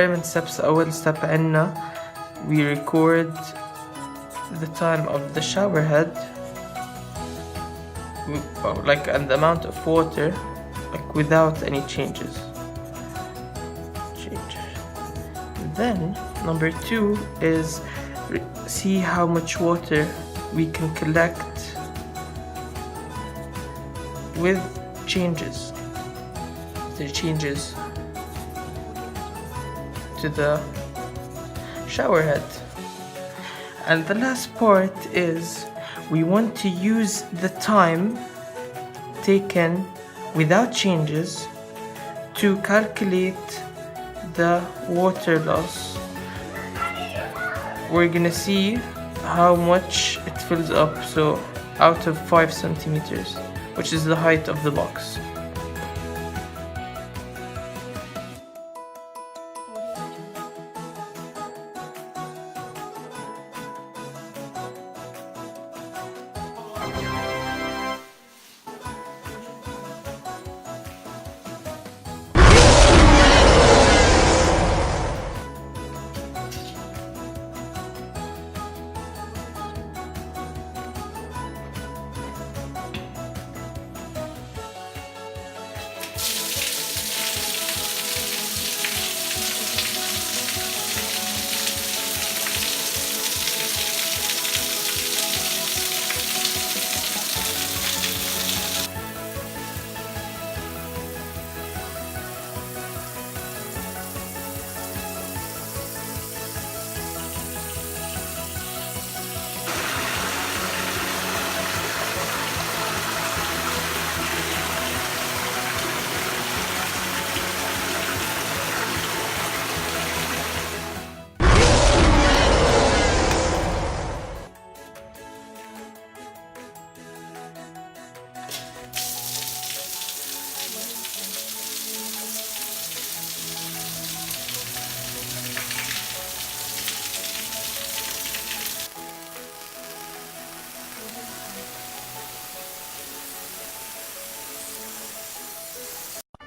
experiment steps. أول step عنا we record the time of the shower head, like, and the amount of water, like, without any changes. Then number 2 is see how much water we can collect with changes. The changes to the shower head. And the last part is we want to use the time taken without changes to calculate the water loss. We're gonna see how much it fills up, so out of 5 centimeters, which is the height of the box.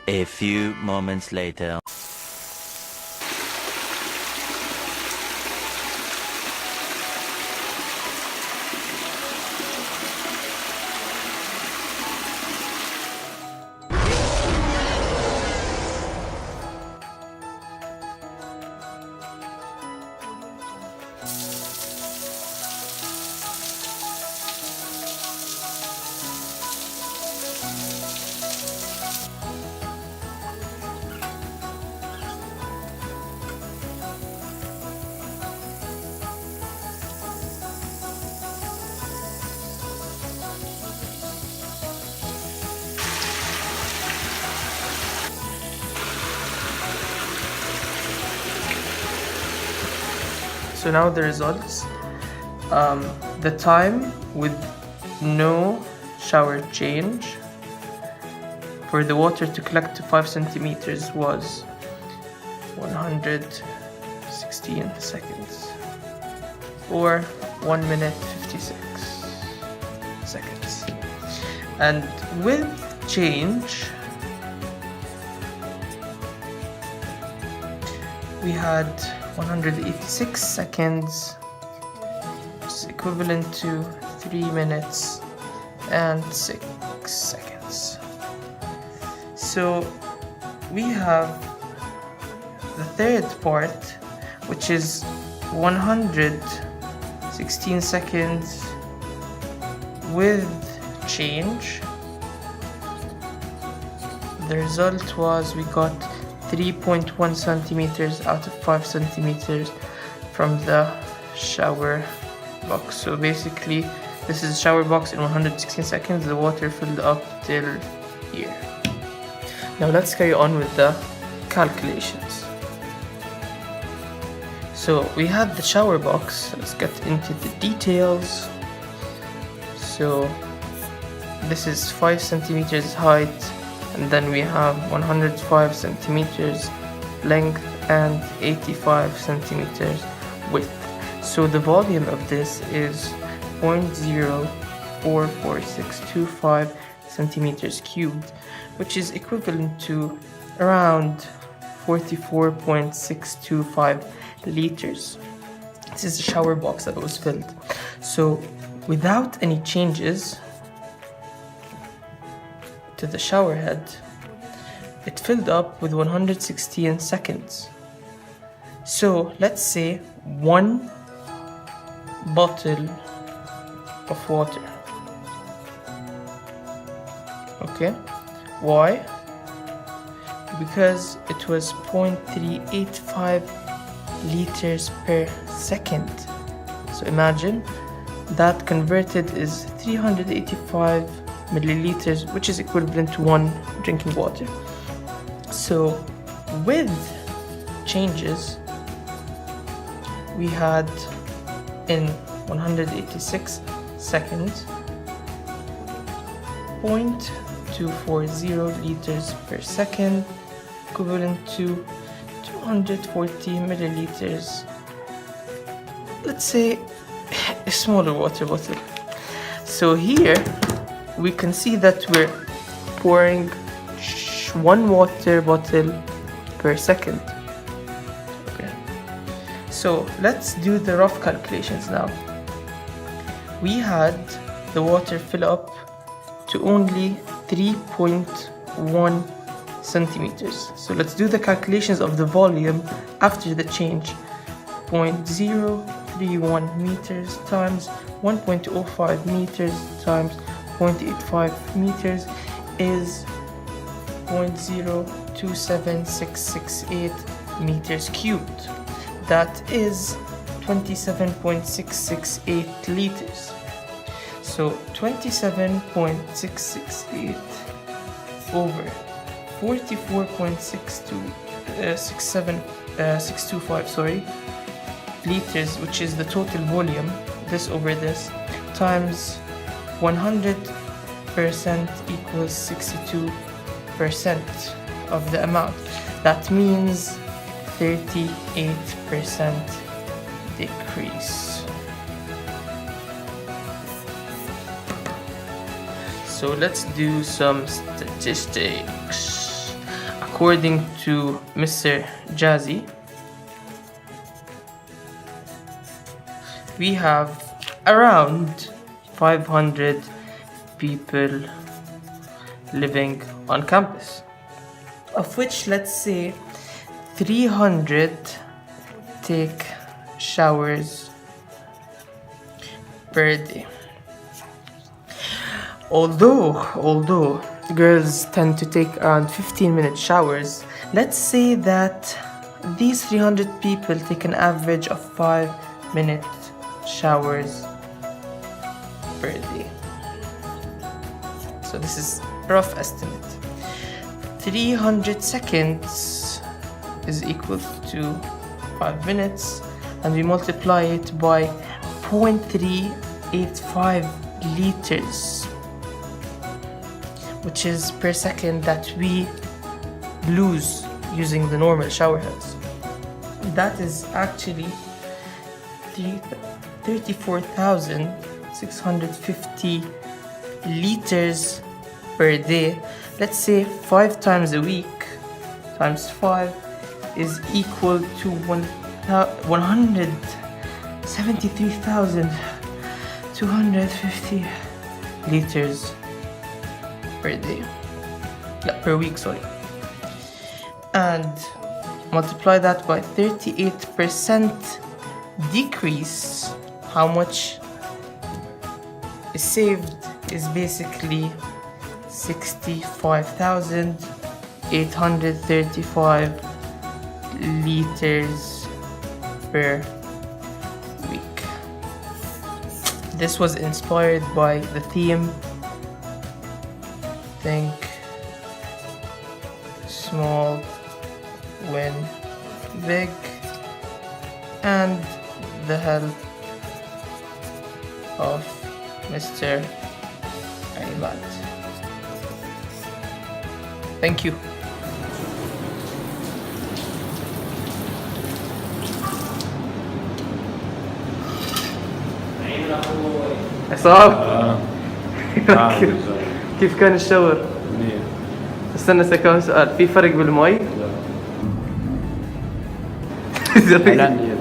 A few moments later. So now the results. The time with no shower change for the water to collect to 5 centimeters was 116 seconds, or 1 minute 56 seconds. And with change, we had 186 seconds, which is equivalent to 3 minutes and 6 seconds. So we have the third part, which is 116 seconds with change. The result was we got 3.1 centimeters out of 5 centimeters from the shower box. So basically, this is a shower box in 116 seconds. The water filled up till here. Now let's carry on with the calculations. So we had the shower box. Let's get into the details. So this is 5 centimeters height, and then we have 105 centimeters length and 85 centimeters width. So the volume of this is 0.044625 centimeters cubed, which is equivalent to around 44.625 liters. This is the shower box that was filled. So without any changes to the shower head, it filled up with 116 seconds. So let's say 1 bottle of water. Okay, why? Because it was 0.385 liters per second. So imagine that converted is 385 milliliters, which is equivalent to 1 drinking water. So with changes, we had in 186 seconds 0.240 liters per second, equivalent to 240 milliliters. Let's say a smaller water bottle. So here we can see that we're pouring 1 water bottle per second. Okay. So let's do the rough calculations now. We had the water fill up to only 3.1 centimeters. So let's do the calculations of the volume after the change. 0.031 meters times 1.05 meters times 0.85 meters is 0.027668 meters cubed. That is 27.668 liters. So 27.668 over 44.625 liters, which is the total volume, this over this, times 100% equals 62% of the amount. That means 38% decrease. So let's do some statistics. According to Mr. Jazzy, we have around 500 people living on campus, of which let's say 300 take showers per day. Although girls tend to take around 15-minute showers, let's say that these 300 people take an average of 5-minute showers per day. So this is a rough estimate. 300 seconds is equal to 5 minutes, and we multiply it by 0.385 liters, which is per second that we lose using the normal shower heads. That is actually 34,650 liters per day. Let's say 5 times a week times 5 is equal to 173,250 liters per day. Per week, sorry. And multiply that by 38% decrease. How much is saved is basically 65,835 liters per week. This was inspired by the theme Think Small, Win Big, and the help of Mr. Ahmad. Thank you. عصام كيف كان الشاور؟ منيح. استنى كمان سؤال، في فرق بالمي؟ لا. هلا